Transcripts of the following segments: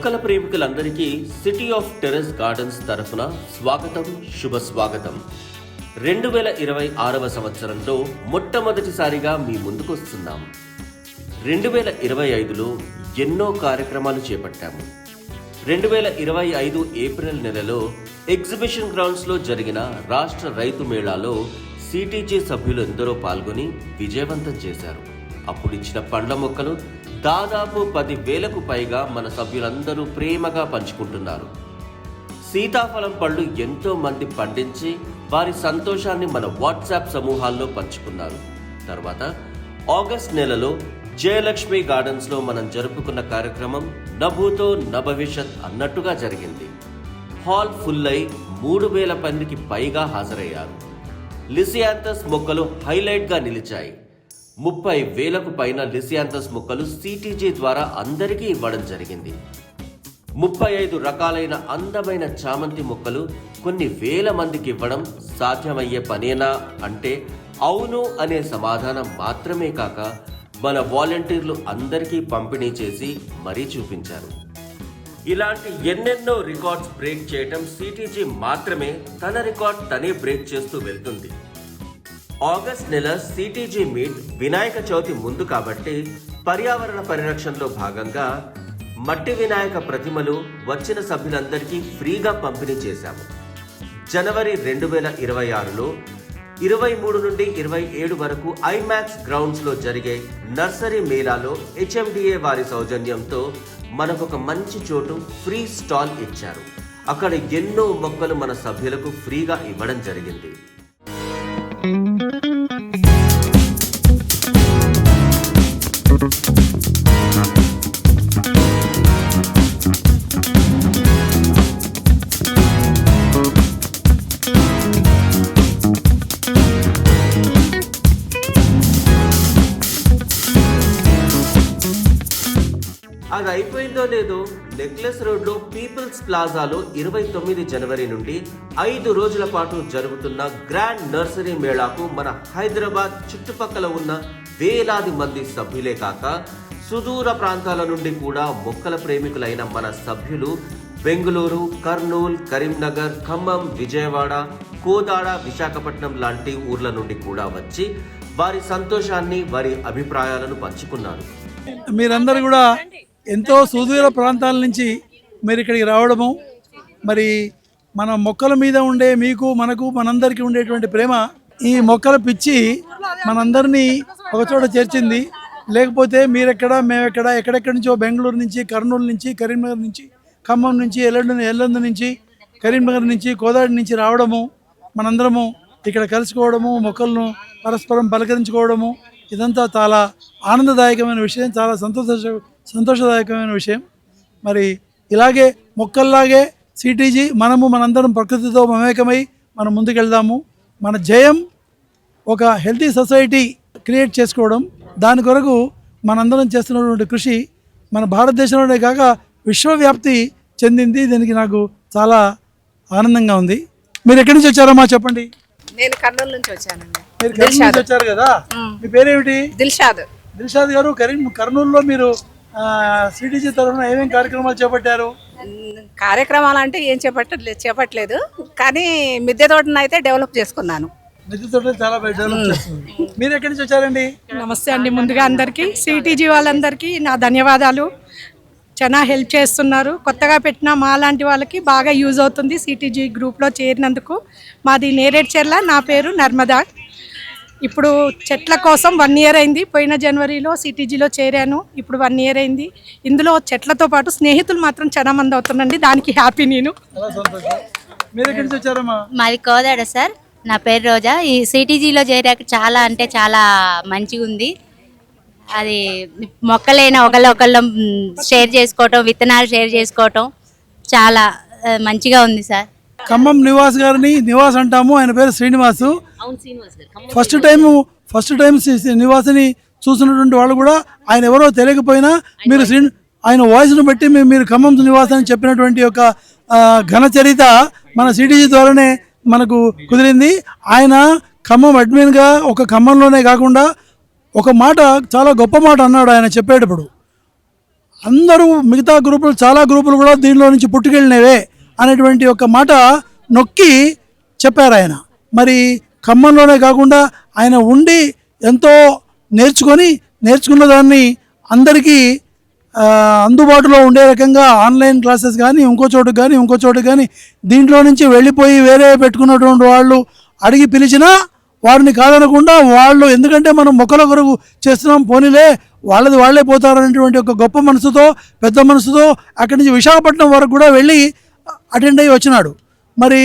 మొక్కల ప్రేమికులందరికీ city of terrace gardens తరఫున స్వాగతం, శుభ స్వాగతం. 2026వ సంవత్సరంలో మొట్టమొదటిసారిగా మీ ముందుకు వస్తున్నాం. 2025లో ఎన్నో కార్యక్రమాలు చేపట్టాము. 2025 ఏప్రిల్ నెలలో ఎగ్జిబిషన్ గ్రౌండ్స్లో జరిగిన రాష్ట్ర రైతు మేళాలో సిటీజీ సభ్యులు ఎందరో పాల్గొని విజయవంతం చేశారు. అప్పుడిచ్చిన పండ్ల మొక్కలు దాదాపు 10,000కు పైగా మన సభ్యులందరూ ప్రేమగా పంచుకుంటున్నారు. సీతాఫలం పళ్ళు ఎంతో మంది పండించి వారి సంతోషాన్ని మన వాట్సాప్ సమూహాల్లో పంచుకున్నారు. తర్వాత ఆగస్ట్ నెలలో జయలక్ష్మి గార్డెన్స్లో మనం జరుపుకున్న కార్యక్రమం నభూతో నభవిష్యత్ అన్నట్టుగా జరిగింది. హాల్ ఫుల్ అయి 3,000 మందికి పైగా హాజరయ్యారు. లిసియాంథస్ మొక్కలు హైలైట్గా నిలిచాయి. 30,000కు పైన లిసియాంథస్ మొక్కలు సిటీజీ ద్వారా అందరికీ ఇవ్వడం జరిగింది. 35 రకాలైన అందమైన చామంతి మొక్కలు కొన్ని వేల మందికి ఇవ్వడం సాధ్యమయ్యే పనేనా అంటే అవును అనే సమాధానం మాత్రమే కాక మన వాలంటీర్లు అందరికీ పంపిణీ చేసి మరీ చూపించారు. ఇలాంటి ఎన్నెన్నో రికార్డ్స్ బ్రేక్ చేయటం సిటీజీ మాత్రమే. తన రికార్డ్ తనే బ్రేక్ చేస్తూ వెళ్తుంది. ఆగస్ట్ నెల సిటీజీ మీట్ వినాయక చవితి ముందు కాబట్టి పర్యావరణ పరిరక్షణలో భాగంగా మట్టి వినాయక ప్రతిమలు వచ్చిన సభ్యులందరికీ ఫ్రీగా పంపిణీ చేశాము. జనవరి 2026లో 23 నుండి 27 వరకు ఐమాక్స్ గ్రౌండ్స్లో జరిగే నర్సరీ మేళాలో HMDA వారి సౌజన్యంతో మనకొక మంచి చోటు ఫ్రీ స్టాల్ ఇచ్చారు. అక్కడ ఎన్నో మొక్కలు మన సభ్యులకు ఫ్రీగా ఇవ్వడం జరిగింది. అది అయిపోయిందో లేదో నెక్లెస్ రోడ్లో పీపుల్స్ ప్లాజాలో 29 జనవరి నుండి 5 రోజుల పాటు జరుగుతున్న గ్రాండ్ నర్సరీ మేళాకు మన హైదరాబాద్ చుట్టుపక్కల ఉన్న వేలాది మంది సభ్యులే కాక సుదూర ప్రాంతాల నుండి కూడా మొక్కల ప్రేమికులైన మన సభ్యులు బెంగళూరు, కర్నూలు, కరీంనగర్, ఖమ్మం, విజయవాడ, కోదాడ, విశాఖపట్నం లాంటి ఊర్ల నుండి కూడా వచ్చి వారి సంతోషాన్ని, వారి అభిప్రాయాలను పంచుకున్నారు. మీరందరూ కూడా ఎంతో సుదూర ప్రాంతాల నుంచి మీరు ఇక్కడికి రావడము, మరి మన మొక్కల మీద ఉండే మీకు మనకు మనందరికీ ఉండేటువంటి ప్రేమ, ఈ మొక్కల పిచ్చి మనందరినీ ఒకచోట చేర్చింది. లేకపోతే మీరెక్కడ మేమెక్కడ, ఎక్కడెక్కడి నుంచో బెంగళూరు నుంచి, కర్నూలు నుంచి, కరీంనగర్ నుంచి, ఖమ్మం నుంచి, ఎల్లందు నుంచి, కరీంనగర్ నుంచి, కోదాడి నుంచి రావడము, మనందరము ఇక్కడ కలుసుకోవడము, మొక్కలను పరస్పరం పలకరించుకోవడము, ఇదంతా చాలా ఆనందదాయకమైన విషయం, చాలా సంతోషదాయకమైన విషయం. మరి ఇలాగే మొక్కల్లాగే సిటీజీ మనందరం ప్రకృతితో మమేకమై మనం ముందుకెళ్దాము. మన జయం ఒక హెల్తీ సొసైటీ క్రియేట్ చేసుకోవడం. దాని కొరకు మనందరం చేస్తున్నటువంటి కృషి మన భారతదేశంలోనే కాక విశ్వవ్యాప్తి చెందింది. దీనికి నాకు చాలా ఆనందంగా ఉంది. మీరు ఎక్కడి నుంచి వచ్చారమ్మా చెప్పండి. నేను కర్నూలు నుంచి వచ్చానండి. మీరు కర్నూలు నుంచి వచ్చారు కదా, మీ పేరేమిటి? దిల్షాద్ గారు. కర్నూలులో మీరు సిటీజీ తరఫున ఏమేమి కార్యక్రమాలు చేపట్టారు? కార్యక్రమాలు అంటే ఏం చేపట్టలేదు, కానీ మిద్దె తోటను అయితే డెవలప్ చేసుకున్నాను. మిద్దె తోటలు చాలా డెవలప్ చేస్తుంది. మీరు ఎక్కడి నుంచి వచ్చారండి? నమస్తే అండి. ముందుగా అందరికీ సిటీజీ వాళ్ళందరికీ నా ధన్యవాదాలు. చాలా హెల్ప్ చేస్తున్నారు. కొత్తగా పెట్టిన మా లాంటి వాళ్ళకి బాగా యూజ్ అవుతుంది సిటీజీ గ్రూప్లో చేరినందుకు. మాది నేరేడ్చెర్ల, నా పేరు నర్మదా. ఇప్పుడు చెట్ల కోసం 1 ఇయర్ అయింది. పోయిన జనవరిలో సిటీజీలో చేరాను. ఇప్పుడు 1 ఇయర్ అయింది. ఇందులో చెట్లతో పాటు స్నేహితులు మాత్రం చాలా మంది అవుతుందండి. దానికి హ్యాపీ నేను. మీరు ఎక్కడి నుంచి వచ్చారమ్మా? మాది కోదాడ సార్. నా పేరు రోజా. ఈ సిటీజీలో చేరాక చాలా అంటే చాలా మంచిగా ఉంది. అది మొక్కలైనా ఒకళ్ళొకళ్ళు షేర్ చేసుకోవటం, విత్తనాలు షేర్ చేసుకోవటం చాలా మంచిగా ఉంది సార్. ఖమ్మం నివాస్ గారిని నివాస్ అంటాము, ఆయన పేరు శ్రీనివాసు. ఫస్ట్ టైం నివాస్ని చూసినటువంటి వాళ్ళు కూడా ఆయన ఎవరో తెలియకపోయినా మీరు ఆయన వాయిస్ను బట్టి మీరు ఖమ్మం నివాస్ అని చెప్పినటువంటి ఒక ఘన చరిత్ర మన సిటీజీ ద్వారానే మనకు కుదిరింది. ఆయన ఖమ్మం అడ్మిన్గా ఒక ఖమ్మంలోనే కాకుండా ఒక మాట, చాలా గొప్ప మాట అన్నాడు ఆయన చెప్పేటప్పుడు. అందరూ మిగతా గ్రూపులు చాలా గ్రూపులు కూడా దీనిలో నుంచి పుట్టుకెళ్ళినవే అనేటువంటి ఒక మాట నొక్కి చెప్పారు ఆయన. మరి ఖమ్మంలోనే కాకుండా ఆయన ఉండి ఎంతో నేర్చుకున్న దాన్ని అందరికీ అందుబాటులో ఉండే రకంగా ఆన్లైన్ క్లాసెస్ కానీ ఇంకో చోటు కానీ దీంట్లో నుంచి వెళ్ళిపోయి వేరే పెట్టుకున్నటువంటి వాళ్ళు అడిగి పిలిచినా వారిని కాదనకుండా వాళ్ళు, ఎందుకంటే మనం మొక్కల కొరకు చేస్తున్నాం పోనీలే వాళ్ళే పోతారనేటువంటి ఒక గొప్ప మనసుతో పెద్ద మనసుతో అక్కడి నుంచి విశాఖపట్నం వరకు కూడా వెళ్ళి అటెండ్ అయ్యి వచ్చినాడు. మరి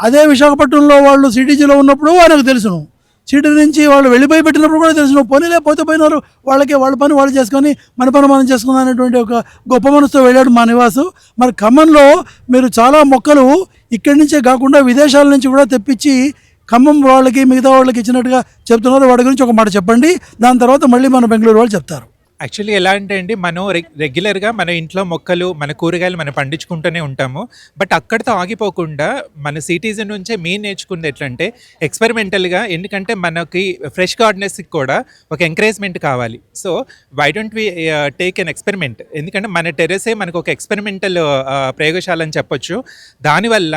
అదే విశాఖపట్నంలో వాళ్ళు సిటీజీలో ఉన్నప్పుడు ఆయనకు తెలుసును, సిటీ నుంచి వాళ్ళు వెళ్ళిపోయి పెట్టినప్పుడు కూడా తెలుసును, పోనీలే పోతే పోయినారు, వాళ్ళ పని వాళ్ళు చేసుకొని మన పని మనం చేసుకుందాం అనేటువంటి ఒక గొప్ప మనసుతో వెళ్ళాడు మా నివాసు. మరి ఖమ్మంలో మీరు చాలా మొక్కలు ఇక్కడి నుంచే కాకుండా విదేశాల నుంచి కూడా తెప్పించి ఖమ్మం వాళ్ళకి మిగతా వాళ్ళకి ఇచ్చినట్టుగా చెప్తున్నారు. వాటి గురించి ఒక మాట చెప్పండి, దాని తర్వాత మళ్ళీ మన బెంగళూరు వాళ్ళు చెప్తారు. యాక్చువల్లీ ఎలా అంటే అండి, మనం రెగ్యులర్గా మన ఇంట్లో మొక్కలు మన కూరగాయలు మనం పండించుకుంటూనే ఉంటాము. బట్ అక్కడితో ఆగిపోకుండా మన సిటీస్ నుంచే మెయిన్ నేర్చుకుంది ఎట్లంటే ఎక్స్పెరిమెంటల్గా, ఎందుకంటే మనకి ఫ్రెష్ గార్డెనర్స్కి కూడా ఒక ఎంకరేజ్మెంట్ కావాలి. So why don't we take an experiment, ఎందుకంటే మన టెర్రసే మనకు ఒక ఎక్స్పెరిమెంటల్ ప్రయోగశాల అని చెప్పొచ్చు. దానివల్ల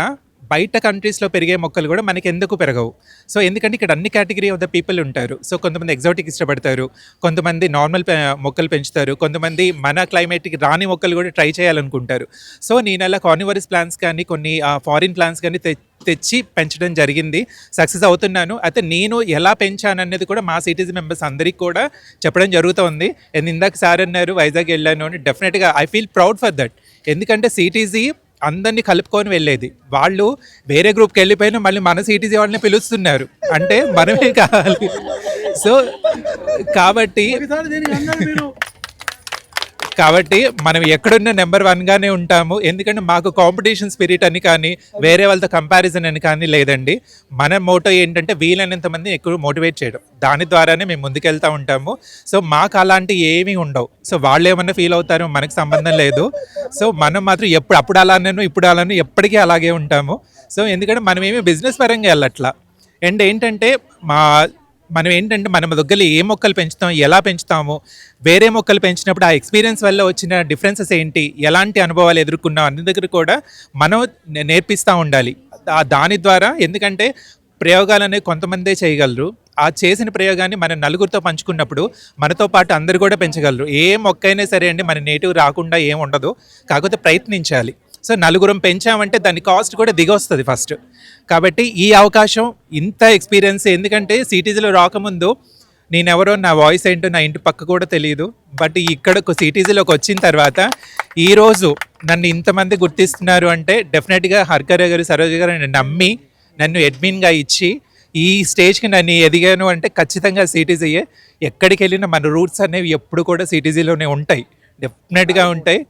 బయట కంట్రీస్లో పెరిగే మొక్కలు కూడా మనకి ఎందుకు పెరగవు. సో ఎందుకంటే ఇక్కడ అన్ని కేటగిరీ ఆఫ్ ద పీపుల్ ఉంటారు. సో కొంతమంది ఎగ్జాటిక్ ఇష్టపడతారు, కొంతమంది నార్మల్ మొక్కలు పెంచుతారు, కొంతమంది మన క్లైమేట్కి రాని మొక్కలు కూడా ట్రై చేయాలనుకుంటారు. సో నేను అలా కార్నివరస్ ప్లాంట్స్ కానీ కొన్ని ఫారిన్ ప్లాంట్స్ కానీ తెచ్చి పెంచడం జరిగింది, సక్సెస్ అవుతున్నాను. అయితే నేను ఎలా పెంచాను అనేది కూడా మా సిటీజీ మెంబర్స్ అందరికీ కూడా చెప్పడం జరుగుతుంది. ఇందాక సార్ అన్నారు వైజాగ్ వెళ్ళాను అని, డెఫినెట్గా I feel proud for that. ఎందుకంటే సిటీజీ అందరినీ కలుపుకొని వెళ్ళేది, వాళ్ళు వేరే గ్రూప్కి వెళ్ళిపోయినా మళ్ళీ మన సిటీజీ వాళ్ళని పిలుస్తున్నారు అంటే మనమే కావాలి. సో కాబట్టి మనం ఎక్కడున్న నెంబర్ 1గానే ఉంటాము. ఎందుకంటే మాకు కాంపిటీషన్ స్పిరిట్ అని కానీ వేరే వాళ్ళతో కంపారిజన్ అని కానీ లేదండి. మన మోటో ఏంటంటే వీలైనంత మంది ఎక్కువ మోటివేట్ చేయడం, దాని ద్వారానే మేము ముందుకెళ్తూ ఉంటాము. సో మాకు అలాంటి ఏమీ ఉండవు. సో వాళ్ళు ఏమన్నా ఫీల్ అవుతారో మనకు సంబంధం లేదు. సో మనం మాత్రం అప్పుడు అలానే ఇప్పుడు అలానే ఎప్పటికీ అలాగే ఉంటాము. సో ఎందుకంటే మనం ఏమీ బిజినెస్ పరంగా వెళ్ళట్లా. అండ్ ఏంటంటే మనం ఏంటంటే మన దగ్గర ఏ మొక్కలు పెంచుతాం, ఎలా పెంచుతాము, వేరే మొక్కలు పెంచినప్పుడు ఆ ఎక్స్పీరియన్స్ వల్ల వచ్చిన డిఫరెన్సెస్ ఏంటి, ఎలాంటి అనుభవాలు ఎదుర్కొన్నాం అన్ని దగ్గర కూడా మనం నేర్పిస్తూ ఉండాలి. దాని ద్వారా, ఎందుకంటే ప్రయోగాలు అనేవి కొంతమందే చేయగలరు. ఆ చేసిన ప్రయోగాన్ని మనం నలుగురితో పంచుకున్నప్పుడు మనతో పాటు అందరు కూడా పెంచగలరు. ఏ మొక్క అయినా సరే అండి, మన నేటివ్ రాకుండా ఏం ఉండదు, కాకపోతే ప్రయత్నించాలి. సో నలుగురం పెంచామంటే దాని కాస్ట్ కూడా దిగొస్తుంది ఫస్ట్. కాబట్టి ఈ అవకాశం, ఇంత ఎక్స్పీరియన్స్, ఎందుకంటే సిటీస్లో రాకముందు నేనెవరో, నా వాయిస్ ఏంటో నా ఇంటి పక్క కూడా తెలియదు. బట్ ఇక్కడ సిటీస్లోకి వచ్చిన తర్వాత ఈరోజు నన్ను ఇంతమంది గుర్తిస్తున్నారు అంటే డెఫినెట్గా హర్కర్ గారు, సరోజ గారు నమ్మి నన్ను అడ్మిన్గా ఇచ్చి ఈ స్టేజ్కి నన్ను ఎదిగాను అంటే ఖచ్చితంగా సిటీజీయే. ఎక్కడికి వెళ్ళినా మన రూట్స్ అనేవి ఎప్పుడు కూడా సిటీజీలోనే ఉంటాయి, డెఫినెట్గా ఉంటాయి.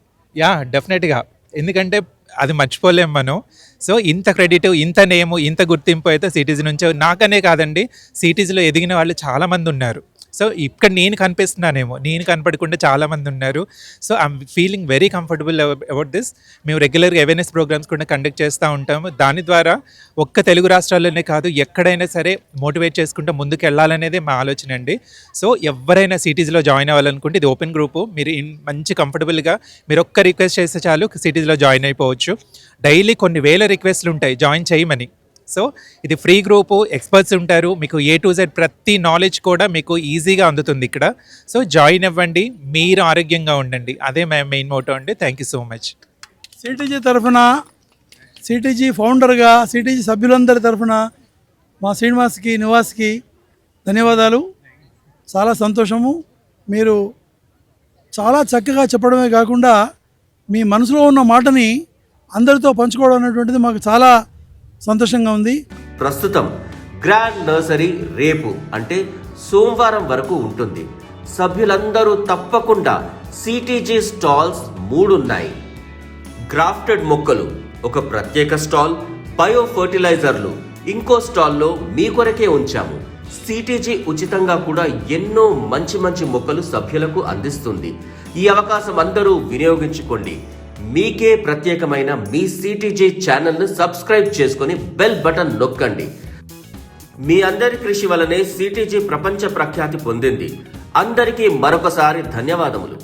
డెఫినెట్గా, ఎందుకంటే అది మర్చిపోలేం మనం. సో ఇంత క్రెడిట్, ఇంత నేము, ఇంత గుర్తింపు అయితే సిటీస్ నుంచే, నాకనే కాదండి, సిటీస్లో ఎదిగిన వాళ్ళు చాలామంది ఉన్నారు. సో ఇక్కడ నేను కనిపిస్తున్నానేమో, నేను కనపడకుండా చాలామంది ఉన్నారు. So I'm feeling very comfortable about this. మేము రెగ్యులర్గా అవేర్నెస్ ప్రోగ్రామ్స్ కూడా కండక్ట్ చేస్తూ ఉంటాము. దాని ద్వారా ఒక్క తెలుగు రాష్ట్రాల్లోనే కాదు, ఎక్కడైనా సరే మోటివేట్ చేసుకుంటూ ముందుకు వెళ్ళాలనేదే మా ఆలోచన అండి. సో ఎవరైనా సిటీస్లో జాయిన్ అవ్వాలనుకుంటే ఇది ఓపెన్ గ్రూపు, మీరు మంచి కంఫర్టబుల్గా మీరు ఒక్క రిక్వెస్ట్ చేస్తే చాలు సిటీస్లో జాయిన్ అయిపోవచ్చు. డైలీ కొన్ని వేల రిక్వెస్ట్లు ఉంటాయి జాయిన్ చేయమని. సో ఇది ఫ్రీ గ్రూపు, ఎక్స్పర్ట్స్ ఉంటారు, మీకు A to Z ప్రతి నాలెడ్జ్ కూడా మీకు ఈజీగా అందుతుంది ఇక్కడ. సో జాయిన్ అవ్వండి, మీరు ఆరోగ్యంగా ఉండండి, అదే మెయిన్ మోటో అండి. Thank you so much. CTG తరఫున, సిటీజీ ఫౌండర్గా, సిటీజీ సభ్యులందరి తరఫున మా శ్రీనివాస్కి, నివాస్కి ధన్యవాదాలు. చాలా సంతోషము. మీరు చాలా చక్కగా చెప్పడమే కాకుండా మీ మనసులో ఉన్న మాటని అందరితో పంచుకోవడం అనేటువంటిది మాకు చాలా సంతోషంగా ఉంది. ప్రస్తుతం గ్రాండ్ నర్సరీ రేపు అంటే సోమవారం వరకు ఉంటుంది. సభ్యులందరూ తప్పకుండా సిటీజీ స్టాల్స్ 3 ఉన్నాయి. గ్రాఫ్టెడ్ మొక్కలు ఒక ప్రత్యేక స్టాల్, బయో ఫర్టిలైజర్లు ఇంకో స్టాల్లో మీ కొరకే ఉంచాము. సిటీజీ ఉచితంగా కూడా ఎన్నో మంచి మొక్కలు సభ్యులకు అందిస్తుంది. ఈ అవకాశం అందరూ వినియోగించుకోండి. మీకే ప్రత్యేకమైన మీ సిటీజీ ఛానల్ను సబ్స్క్రైబ్ చేసుకొని బెల్ బటన్ నొక్కండి. మీ అందరి కృషి వలనే సిటీజీ ప్రపంచ ప్రఖ్యాతి పొందింది. అందరికీ మరొకసారి ధన్యవాదములు.